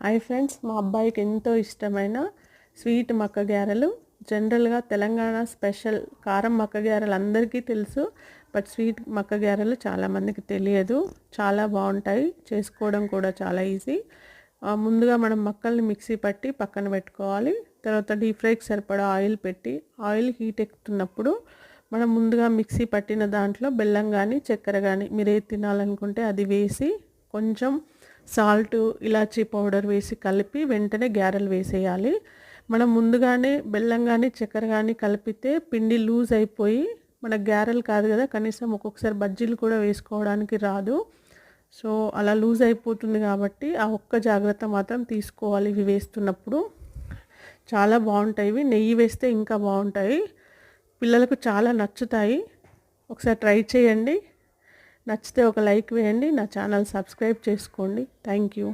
Hi friends, మా అబ్బాయికి ఎంతో ఇష్టమైన స్వీట్ మక్క గారెలు. జనరల్గా తెలంగాణ స్పెషల్ కారం మక్క గారెలు అందరికీ తెలుసు, బట్ స్వీట్ మక్క గారెలు చాలామందికి తెలియదు. చాలా బాగుంటాయి, చేసుకోవడం కూడా చాలా ఈజీ. ముందుగా మనం మక్కల్ని మిక్సీ పట్టి పక్కన పెట్టుకోవాలి. తర్వాత డీప్ ఫ్రైకి సరిపడా ఆయిల్ పెట్టి, ఆయిల్ హీట్ ఎక్కుతున్నప్పుడు మనం ముందుగా మిక్సీ పట్టిన దాంట్లో బెల్లం కానీ చక్కెర కానీ మీరు ఏది తినాలనుకుంటే అది వేసి, కొంచెం సాల్ట్, ఇలాచీ పౌడర్ వేసి కలిపి వెంటనే గారెలు వేసేయాలి. మనం ముందుగానే బెల్లం కానీ చక్కెర కానీ కలిపితే పిండి లూజ్ అయిపోయి మనకు గారెలు కాదు కదా, కనీసం ఒక్కొక్కసారి బజ్జీలు కూడా వేసుకోవడానికి రాదు. సో అలా లూజ్ అయిపోతుంది కాబట్టి ఆ ఒక్క జాగ్రత్త మాత్రం తీసుకోవాలి. ఇవి వేస్తున్నప్పుడు చాలా బాగుంటాయి. ఇవి నెయ్యి వేస్తే ఇంకా బాగుంటాయి, పిల్లలకు చాలా నచ్చుతాయి. ఒకసారి ట్రై చేయండి. నచ్చితే ఒక లైక్ వేయండి. నా ఛానల్ సబ్స్క్రైబ్ చేసుకోండి. Thank you.